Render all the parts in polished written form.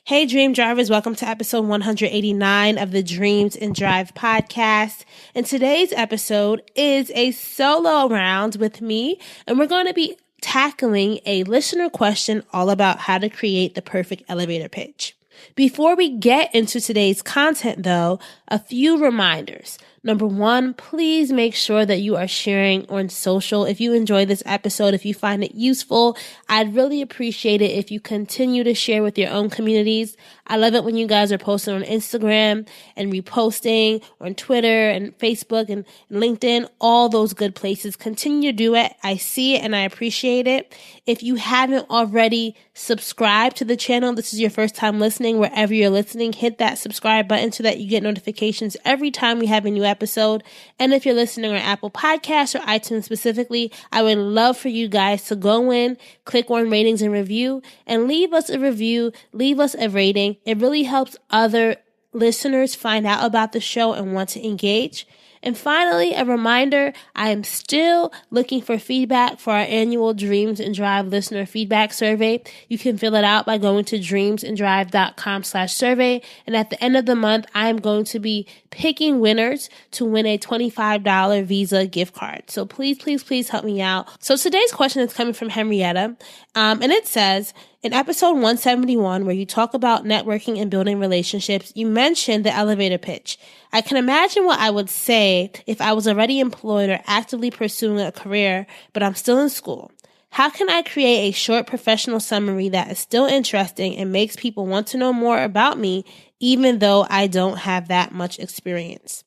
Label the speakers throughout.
Speaker 1: Hey, Dream Drivers, welcome to episode 189 of the Dreams and Drive podcast. And today's episode is a solo round with me, and we're going to be tackling a listener question all about how to create the perfect elevator pitch. Before we get into today's content, though, a few reminders. Number one, please make sure that you are sharing on social. If you enjoy this episode, if you find it useful, I'd really appreciate it if you continue to share with your own communities. I love it when you guys are posting on Instagram and reposting on Twitter and Facebook and LinkedIn, all those good places. Continue to do it. I see it and I appreciate it. If you haven't already subscribed to the channel, this is your first time listening, wherever you're listening, hit that subscribe button so that you get notifications every time we have a new episode. And if you're listening on Apple Podcasts or iTunes specifically, I would love for you guys to go in, click on ratings and review, and leave us a review, leave us a rating. It really helps other listeners find out about the show and want to engage. And finally, a reminder, I am still looking for feedback for our annual Dreams and Drive listener feedback survey. You can fill it out by going to dreamsanddrive.com/survey. And at the end of the month, I am going to be picking winners to win a $25 Visa gift card. So please help me out. So today's question is coming from Henrietta. And it says, in episode 171, where you talk about networking and building relationships, you mentioned the elevator pitch. I can imagine what I would say if I was already employed or actively pursuing a career, but I'm still in school. How can I create a short professional summary that is still interesting and makes people want to know more about me, even though I don't have that much experience?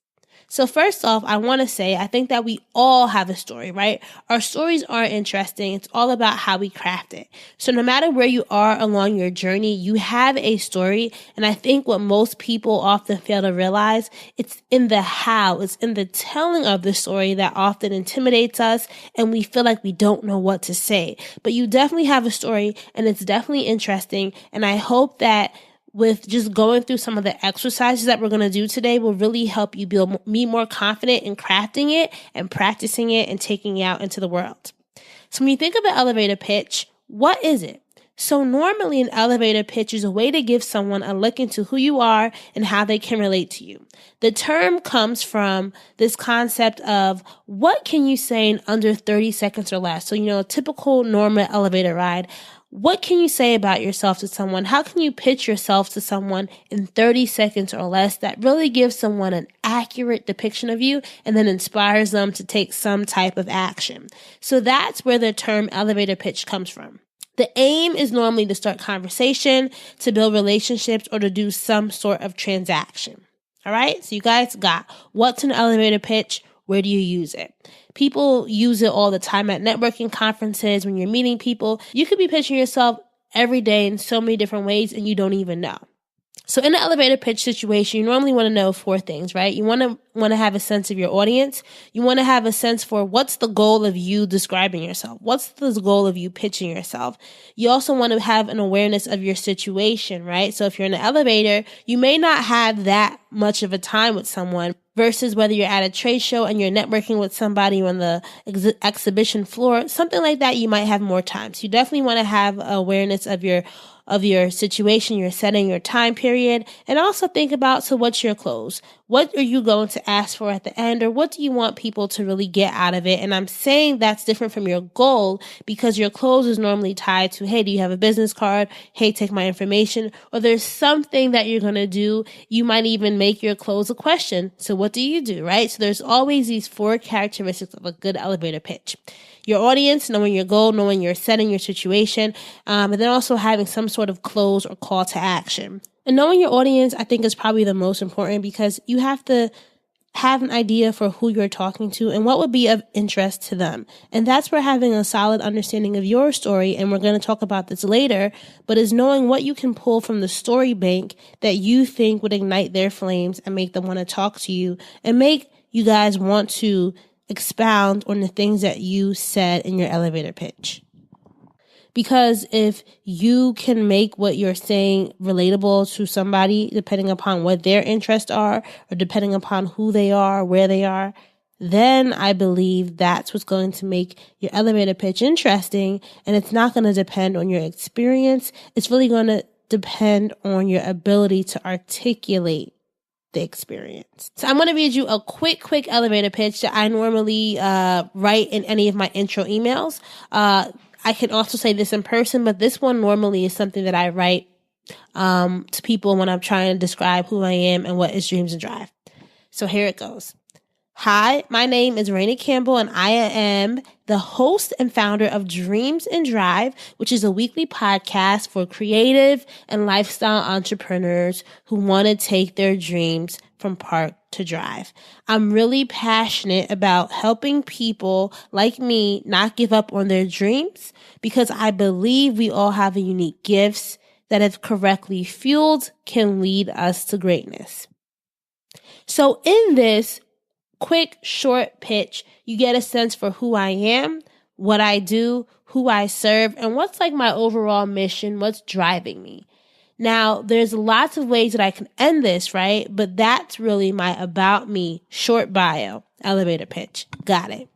Speaker 1: So first off, I want to say, I think that we all have a story, right? Our stories are interesting. It's all about how we craft it. So no matter where you are along your journey, you have a story. And I think what most people often fail to realize, it's in the how, it's in the telling of the story that often intimidates us and we feel like we don't know what to say. But you definitely have a story and it's definitely interesting. And I hope that with just going through some of the exercises that we're going to do today will really help you be more confident in crafting it and practicing it and taking it out into the world. So when you think of an elevator pitch, what is it? So normally an elevator pitch is a way to give someone a look into who you are and how they can relate to you. The term comes from this concept of what can you say in under 30 seconds or less? So, a typical normal elevator ride. What can you say about yourself to someone? How can you pitch yourself to someone in 30 seconds or less that really gives someone an accurate depiction of you and then inspires them to take some type of action? So that's where the term elevator pitch comes from. The aim is normally to start conversation, to build relationships, or to do some sort of transaction. All right? So you guys got what's an elevator pitch? Where do you use it? People use it all the time at networking conferences, when you're meeting people. You could be pitching yourself every day in so many different ways and you don't even know. So in an elevator pitch situation, you normally want to know 4 things, right? You want to have a sense of your audience. You want to have a sense for what's the goal of you describing yourself. What's the goal of you pitching yourself? You also want to have an awareness of your situation, right? So if you're in an elevator, you may not have that much of a time with someone versus whether you're at a trade show and you're networking with somebody on the exhibition floor, something like that, you might have more time. So you definitely want to have awareness of your situation, your setting, your time period, and also think about, so what's your close? What are you going to ask for at the end, or what do you want people to really get out of it? And I'm saying that's different from your goal because your close is normally tied to, hey, do you have a business card? Hey, take my information. Or there's something that you're going to do. You might even make your close a question. So what do you do, right? So there's always these 4 characteristics of a good elevator pitch. Your audience, knowing your goal, knowing your setting, your situation, and then also having some sort of close or call to action. And knowing your audience, I think, is probably the most important because you have to have an idea for who you're talking to and what would be of interest to them. And that's where having a solid understanding of your story, and we're going to talk about this later, but is knowing what you can pull from the story bank that you think would ignite their flames and make them want to talk to you and make you guys want to expound on the things that you said in your elevator pitch. Because if you can make what you're saying relatable to somebody, depending upon what their interests are, or depending upon who they are, where they are, then I believe that's what's going to make your elevator pitch interesting. And it's not going to depend on your experience. It's really going to depend on your ability to articulate the experience. So I'm going to read you a quick elevator pitch that I normally write in any of my intro emails. I can also say this in person, but this one normally is something that I write to people when I'm trying to describe who I am and what is Dreams and Drive. So here it goes. Hi, my name is Rana Campbell, and I am the host and founder of Dreams and Drive, which is a weekly podcast for creative and lifestyle entrepreneurs who want to take their dreams from park to drive. I'm really passionate about helping people like me not give up on their dreams because I believe we all have unique gifts that, if correctly fueled, can lead us to greatness. So in this quick, short pitch, you get a sense for who I am, what I do, who I serve, and what's like my overall mission, what's driving me. Now, there's lots of ways that I can end this, right? But that's really my about me, short bio, elevator pitch. Got it.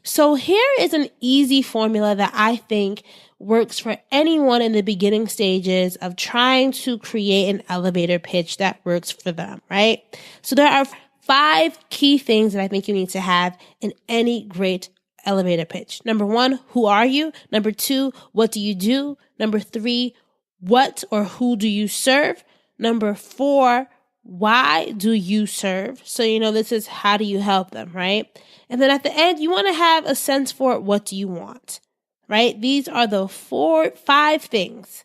Speaker 1: So here is an easy formula that I think works for anyone in the beginning stages of trying to create an elevator pitch that works for them, right? So there are 5 key things that I think you need to have in any great elevator pitch. Number 1, who are you? Number 2, what do you do? Number 3, what or who do you serve? Number 4, why do you serve? So, this is how do you help them, right? And then at the end, you want to have a sense for what do you want, right? These are the 5 things.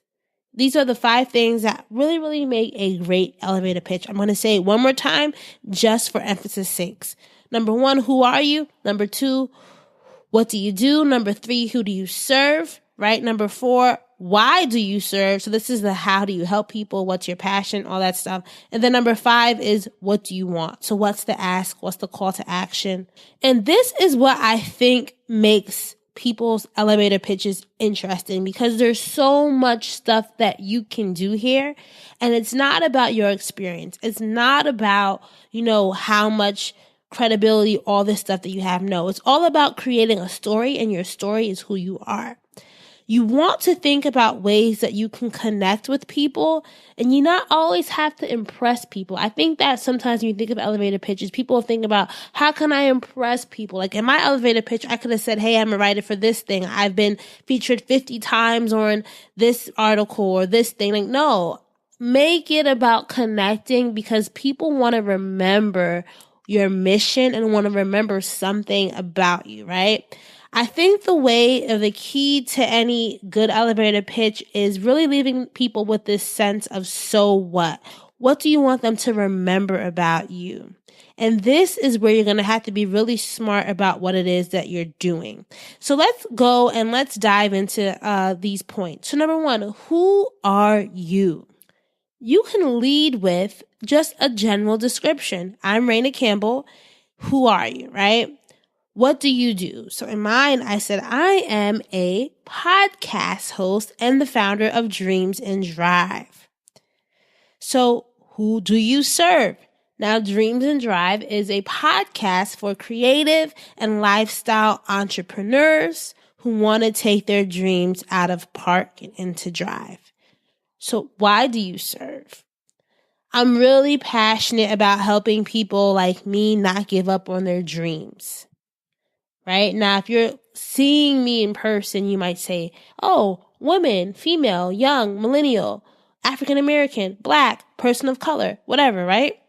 Speaker 1: These are the 5 things that really make a great elevator pitch. I'm going to say it one more time just for emphasis sakes. Number 1, who are you? Number 2, what do you do? Number 3, who do you serve? Right? Number 4, why do you serve? So this is the how do you help people? What's your passion? All that stuff. And then number 5 is what do you want? So what's the ask? What's the call to action? And this is what I think makes people's elevator pitches interesting because there's so much stuff that you can do here. And it's not about your experience. It's not about, how much credibility, all this stuff that you have. No, it's all about creating a story, and your story is who you are. You want to think about ways that you can connect with people, and you not always have to impress people. I think that sometimes when you think of elevator pitches, people think about, how can I impress people? Like in my elevator pitch, I could have said, hey, I'm a writer for this thing. I've been featured 50 times on this article or this thing. Like, no, make it about connecting because people want to remember your mission and want to remember something about you, right? I think the key to any good elevator pitch is really leaving people with this sense of so what? What do you want them to remember about you? And this is where you're going to have to be really smart about what it is that you're doing. So let's go and let's dive into these points. So number 1, who are you? You can lead with just a general description. I'm Rana Campbell. Who are you, right? What do you do? So in mine, I said, I am a podcast host and the founder of Dreams and Drive. So who do you serve? Now, Dreams and Drive is a podcast for creative and lifestyle entrepreneurs who want to take their dreams out of park and into drive. So why do you serve? I'm really passionate about helping people like me not give up on their dreams. Right? Now, if you're seeing me in person, you might say, oh, woman, female, young, millennial, African-American, Black, person of color, whatever, right?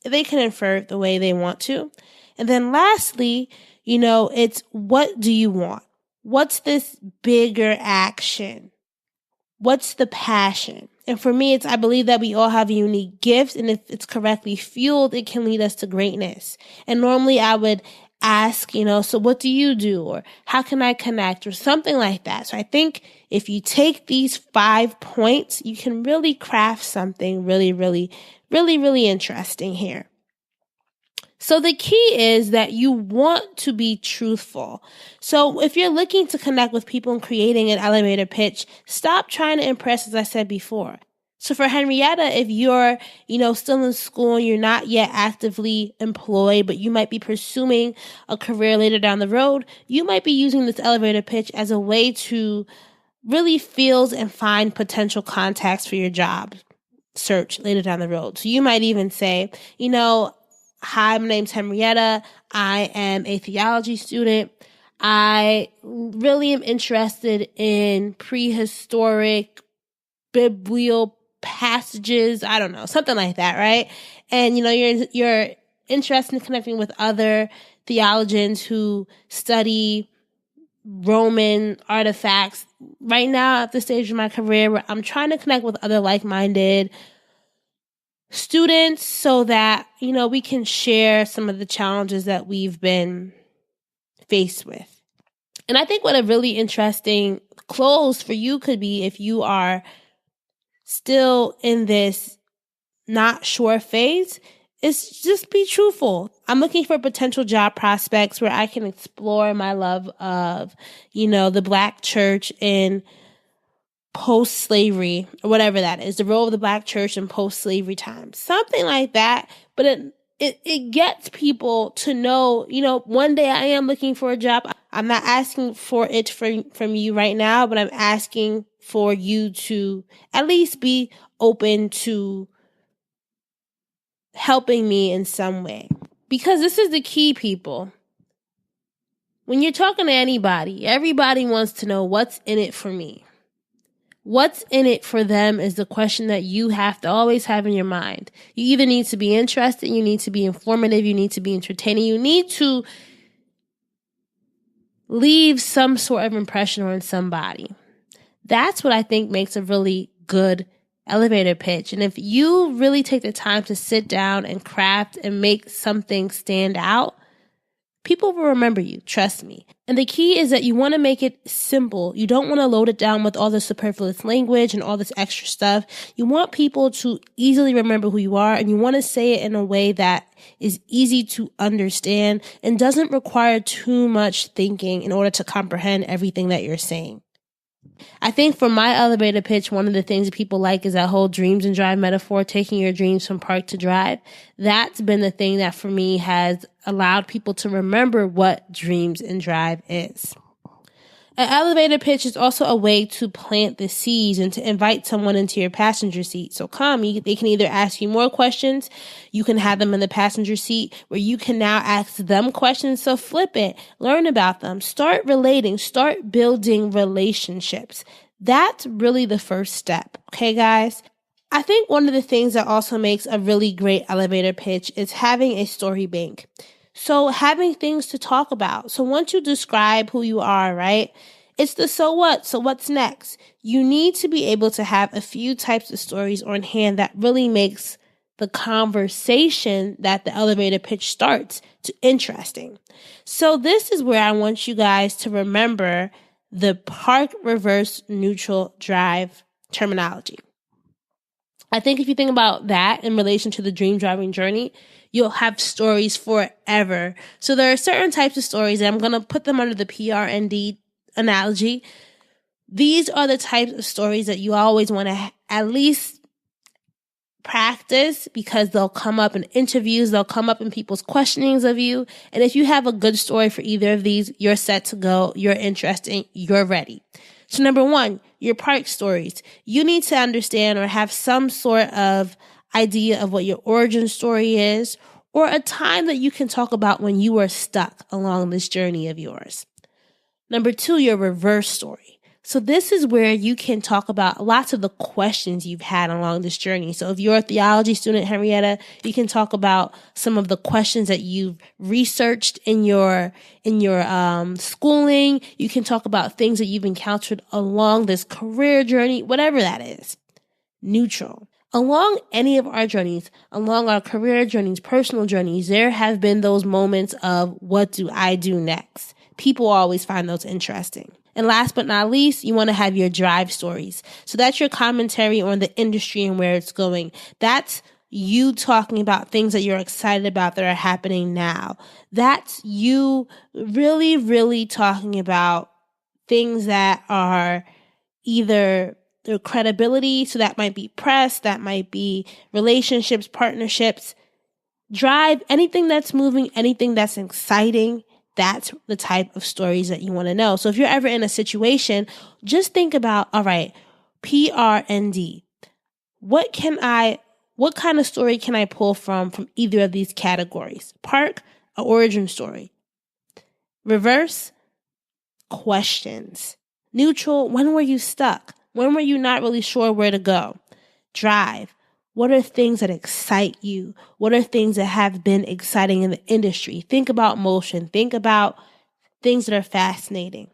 Speaker 1: They can infer the way they want to. And then lastly, it's what do you want? What's this bigger action? What's the passion? And for me, I believe that we all have unique gifts, and if it's correctly fueled, it can lead us to greatness. And normally I would ask, so what do you do? Or how can I connect? Or something like that. So I think if you take these 5 points, you can really craft something really interesting here. So the key is that you want to be truthful. So if you're looking to connect with people and creating an elevator pitch, stop trying to impress, as I said before. So for Henrietta, if you're, still in school and you're not yet actively employed, but you might be pursuing a career later down the road, you might be using this elevator pitch as a way to really feels and find potential contacts for your job search later down the road. So you might even say, hi, my name's Henrietta. I am a theology student. I really am interested in prehistoric biblical passages. I don't know, something like that, right? And, you're interested in connecting with other theologians who study Roman artifacts. Right now, at this stage of my career, where I'm trying to connect with other like-minded students so that, we can share some of the challenges that we've been faced with. And I think what a really interesting close for you could be, if you are still in this not sure phase, is just be truthful. I'm looking for potential job prospects where I can explore my love of, the Black church in post-slavery, or whatever that is, the role of the Black church in post-slavery times, something like that. But it gets people to know, one day I am looking for a job. I'm not asking for it from you right now, but I'm asking for you to at least be open to helping me in some way. Because this is the key, people. When you're talking to anybody, everybody wants to know what's in it for me. What's in it for them is the question that you have to always have in your mind. You either need to be interested, you need to be informative, you need to be entertaining, you need to leave some sort of impression on somebody. That's what I think makes a really good elevator pitch. And if you really take the time to sit down and craft and make something stand out, people will remember you, trust me. And the key is that you want to make it simple. You don't want to load it down with all the superfluous language and all this extra stuff. You want people to easily remember who you are, and you want to say it in a way that is easy to understand and doesn't require too much thinking in order to comprehend everything that you're saying. I think for my elevator pitch, one of the things that people like is that whole dreams and drive metaphor, taking your dreams from park to drive. That's been the thing that for me has allowed people to remember what dreams and drive is. An elevator pitch is also a way to plant the seeds and to invite someone into your passenger seat. So they can either ask you more questions, you can have them in the passenger seat where you can now ask them questions. So flip it, learn about them, start relating, start building relationships. That's really the first step. Okay, guys? I think one of the things that also makes a really great elevator pitch is having a story bank. So having things to talk about. So once you describe who you are, right? It's the so what? So what's next? You need to be able to have a few types of stories on hand that really makes the conversation that the elevator pitch starts to interesting. So this is where I want you guys to remember the park, reverse, neutral, drive terminology. I think if you think about that in relation to the dream driving journey, you'll have stories forever. So there are certain types of stories, and I'm going to put them under the PRND analogy. These are the types of stories that you always want to at least practice, because they'll come up in interviews, they'll come up in people's questionings of you. And if you have a good story for either of these, you're set to go, you're interesting, you're ready. So number one, your park stories. You need to understand or have some sort of idea of what your origin story is, or a time that you can talk about when you were stuck along this journey of yours. Number two, your reverse story. So this is where you can talk about lots of the questions you've had along this journey. So if you're a theology student, Henrietta, you can talk about some of the questions that you've researched in your schooling. You can talk about things that you've encountered along this career journey, whatever that is. Neutral. Along any of our journeys, along our career journeys, personal journeys, there have been those moments of what do I do next? People always find those interesting. And last but not least, you want to have your drive stories. So that's your commentary on the industry and where it's going. That's you talking about things that you're excited about that are happening now. That's you really, really talking about things that are either their credibility. So that might be press, that might be relationships, partnerships, drive, anything that's moving, anything that's exciting. that's the type of stories that you want to know. So if you're ever in a situation, just think about, all right, PRND. What kind of story can I pull from either of these categories? Park, an origin story. Reverse, questions. Neutral, when were you stuck? When were you not really sure where to go? Drive, what are things that excite you? What are things that have been exciting in the industry? Think about motion. Think about things that are fascinating.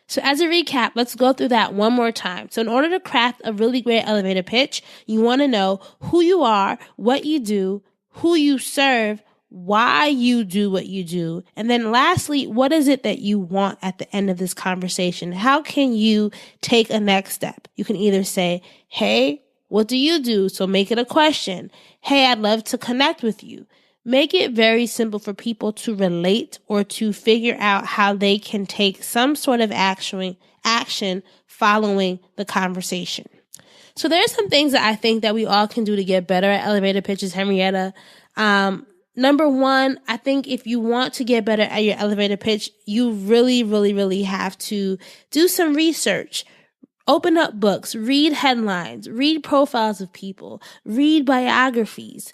Speaker 1: So as a recap, let's go through that one more time. So in order to craft a really great elevator pitch, you want to know who you are, what you do, who you serve, why you do what you do. And then lastly, what is it that you want at the end of this conversation? How can you take a next step? You can either say, hey, what do you do? So make it a question. Hey, I'd love to connect with you. Make it very simple for people to relate or to figure out how they can take some sort of action following the conversation. So there are some things that I think that we all can do to get better at elevator pitches, Henrietta. Number one, I think if you want to get better at your elevator pitch, you really, really, really have to do some research. Open up books, read headlines, read profiles of people, read biographies.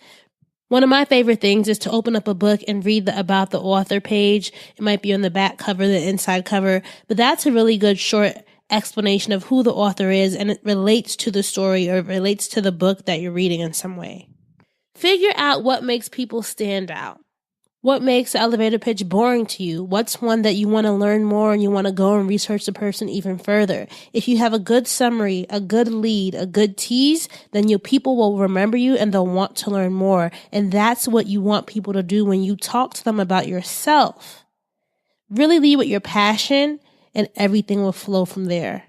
Speaker 1: One of my favorite things is to open up a book and read the about the author page. It might be on the back cover, the inside cover, but that's a really good short explanation of who the author is, and it relates to the story or relates to the book that you're reading in some way. Figure out what makes people stand out. What makes the elevator pitch boring to you? What's one that you want to learn more and you want to go and research the person even further? If you have a good summary, a good lead, a good tease, then your people will remember you and they'll want to learn more. And that's what you want people to do when you talk to them about yourself. Really lead with your passion and everything will flow from there.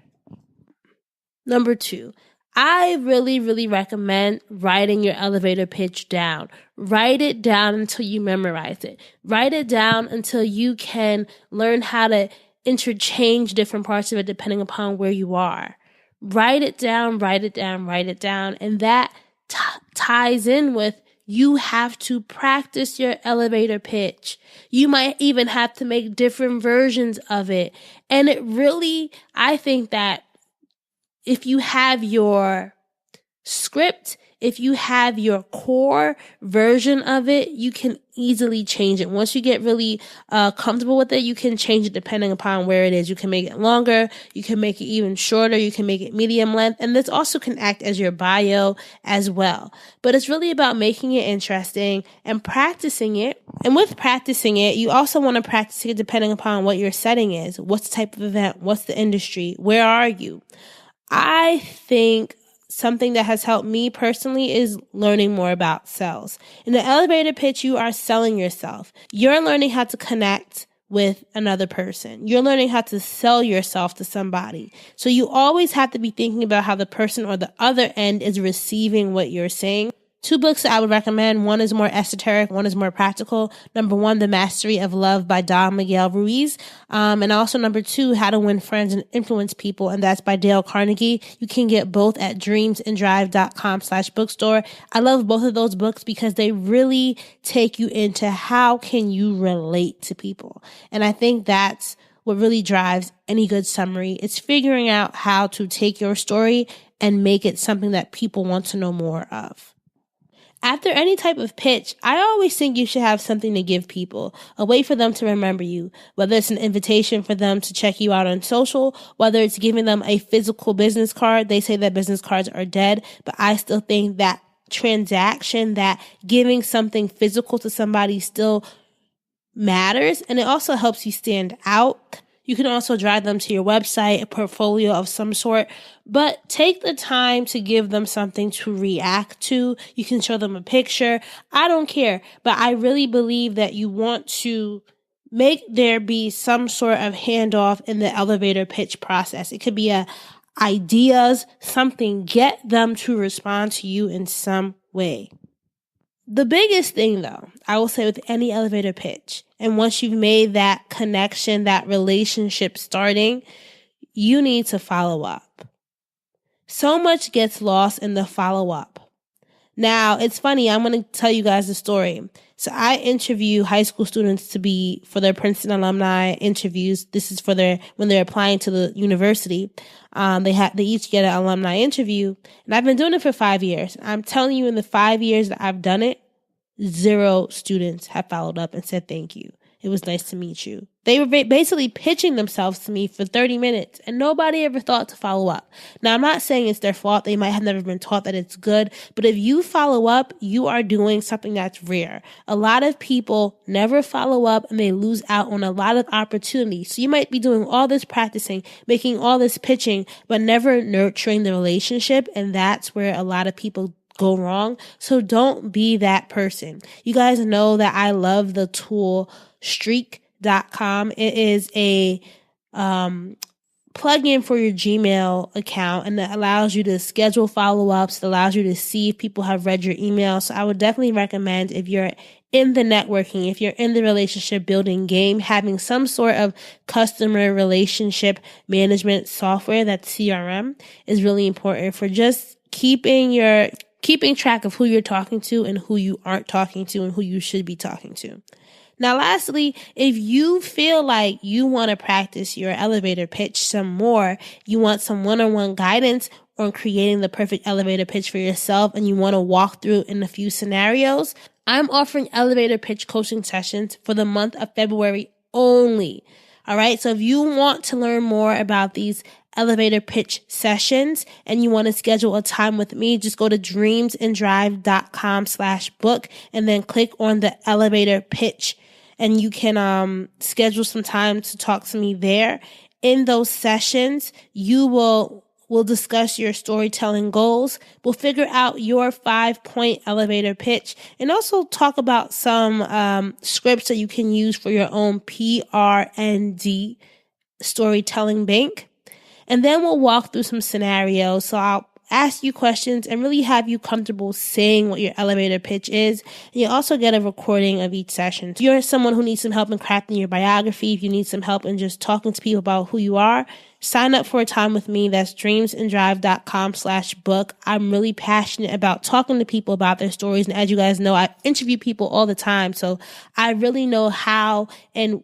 Speaker 1: Number 2. I really, really recommend writing your elevator pitch down. Write it down until you memorize it. Write it down until you can learn how to interchange different parts of it depending upon where you are. Write it down, write it down, write it down. And that ties in with you have to practice your elevator pitch. You might even have to make different versions of it. And it really, I think that if you have your script, if you have your core version of it, you can easily change it. Once you get really comfortable with it, you can change it depending upon where it is. You can make it longer. You can make it even shorter. You can make it medium length. And this also can act as your bio as well. But it's really about making it interesting and practicing it. And with practicing it, you also want to practice it depending upon what your setting is. What's the type of event? What's the industry? Where are you? I think something that has helped me personally is learning more about sales. In the elevator pitch, you are selling yourself. You're learning how to connect with another person. You're learning how to sell yourself to somebody. So you always have to be thinking about how the person or the other end is receiving what you're saying. 2 books that I would recommend. One is more esoteric. One is more practical. Number 1, The Mastery of Love by Don Miguel Ruiz. And also number 2, How to Win Friends and Influence People. And that's by Dale Carnegie. You can get both at dreamsanddrive.com/bookstore. I love both of those books because they really take you into how can you relate to people. And I think that's what really drives any good summary. It's figuring out how to take your story and make it something that people want to know more of. After any type of pitch, I always think you should have something to give people, a way for them to remember you, whether it's an invitation for them to check you out on social, whether it's giving them a physical business card. They say that business cards are dead, but I still think that transaction, that giving something physical to somebody still matters, and it also helps you stand out. You can also drive them to your website, a portfolio of some sort, but take the time to give them something to react to. You can show them a picture. I don't care, but I really believe that you want to make there be some sort of handoff in the elevator pitch process. It could be ideas, something, get them to respond to you in some way. The biggest thing, though, I will say with any elevator pitch, and once you've made that connection, that relationship starting, you need to follow up. So much gets lost in the follow-up. Now, it's funny. I'm going to tell you guys a story. So I interview high school students for their Princeton alumni interviews. This is when they're applying to the university. They each get an alumni interview, and I've been doing it for 5 years. I'm telling you, in the 5 years that I've done it, 0 students have followed up and said thank you. It was nice to meet you. They were basically pitching themselves to me for 30 minutes, and nobody ever thought to follow up. Now, I'm not saying it's their fault. They might have never been taught that it's good, but if you follow up, you are doing something that's rare. A lot of people never follow up, and they lose out on a lot of opportunities. So you might be doing all this practicing, making all this pitching, but never nurturing the relationship, and that's where a lot of people go wrong. So don't be that person. You guys know that I love the tool Streak.com. It is a plug-in for your Gmail account, and that allows you to schedule follow-ups. It allows you to see if people have read your email. So I would definitely recommend, if you're in the networking, if you're in the relationship building game, having some sort of customer relationship management software, that's CRM, is really important for just keeping track of who you're talking to and who you aren't talking to and who you should be talking to. Now, lastly, if you feel like you want to practice your elevator pitch some more, you want some one-on-one guidance on creating the perfect elevator pitch for yourself, and you want to walk through in a few scenarios, I'm offering elevator pitch coaching sessions for the month of February only. All right. So if you want to learn more about these elevator pitch sessions and you want to schedule a time with me, just go to dreamsanddrive.com/book and then click on the elevator pitch, and you can schedule some time to talk to me there. In those sessions, we'll discuss your storytelling goals. We'll figure out your 5-point elevator pitch, and also talk about some scripts that you can use for your own PRND storytelling bank. And then we'll walk through some scenarios. So I'll ask you questions and really have you comfortable saying what your elevator pitch is. And you also get a recording of each session. If you're someone who needs some help in crafting your biography, if you need some help in just talking to people about who you are, sign up for a time with me. That's dreamsanddrive.com/book. I'm really passionate about talking to people about their stories. And as you guys know, I interview people all the time. So I really know how and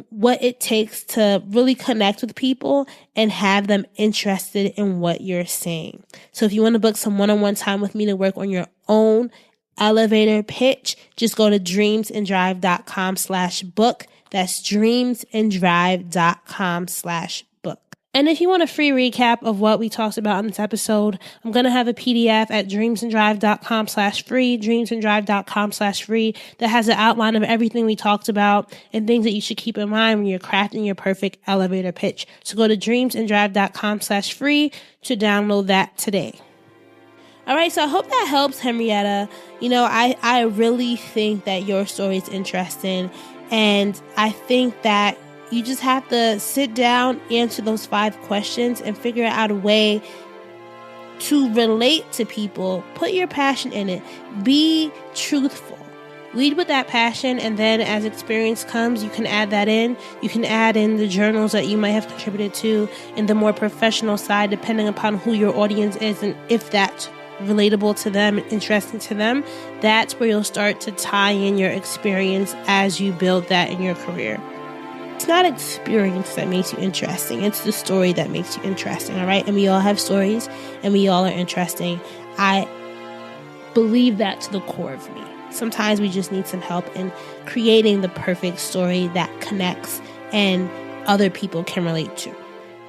Speaker 1: what it takes to really connect with people and have them interested in what you're saying. So if you want to book some one-on-one time with me to work on your own elevator pitch, just go to dreamsanddrive.com/book. That's dreamsanddrive.com/book. And if you want a free recap of what we talked about in this episode, I'm going to have a PDF at dreamsanddrive.com/free, dreamsanddrive.com/free, that has an outline of everything we talked about and things that you should keep in mind when you're crafting your perfect elevator pitch. So go to dreamsanddrive.com/free to download that today. All right, so I hope that helps, Henrietta. You know, I really think that your story is interesting, and I think that you just have to sit down, answer those 5 questions, and figure out a way to relate to people. Put your passion in it. Be truthful. Lead with that passion, and then as experience comes, you can add that in. You can add in the journals that you might have contributed to in the more professional side, depending upon who your audience is and if that's relatable to them and interesting to them. That's where you'll start to tie in your experience as you build that in your career. It's not experience that makes you interesting. It's the story that makes you interesting, all right? And we all have stories, and we all are interesting. I believe that to the core of me. Sometimes we just need some help in creating the perfect story that connects and other people can relate to.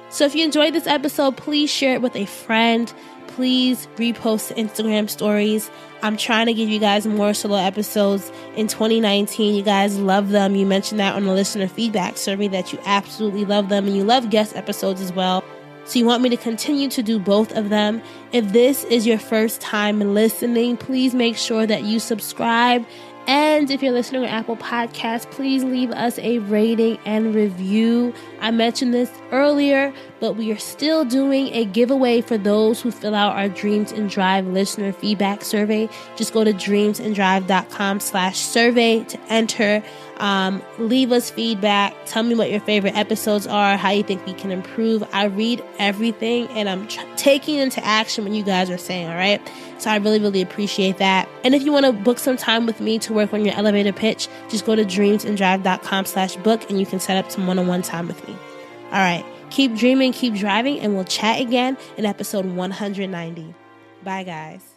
Speaker 1: So if you enjoyed this episode, please share it with a friend. Please repost the Instagram stories. I'm trying to give you guys more solo episodes in 2019. You guys love them. You mentioned that on the listener feedback survey that you absolutely love them, and you love guest episodes as well. So you want me to continue to do both of them. If this is your first time listening, please make sure that you subscribe and And if you're listening on Apple Podcasts, please leave us a rating and review. I mentioned this earlier, but we are still doing a giveaway for those who fill out our Dreams and Drive listener feedback survey. Just go to dreamsanddrive.com/survey to enter. Leave us feedback. Tell me what your favorite episodes are, how you think we can improve. I read everything and I'm taking into action what you guys are saying, all right? So I really, really appreciate that. And if you want to book some time with me to work on your elevator pitch, just go to dreamsanddrive.com/book and you can set up some one-on-one time with me. All right. Keep dreaming, keep driving, and we'll chat again in episode 190. Bye, guys.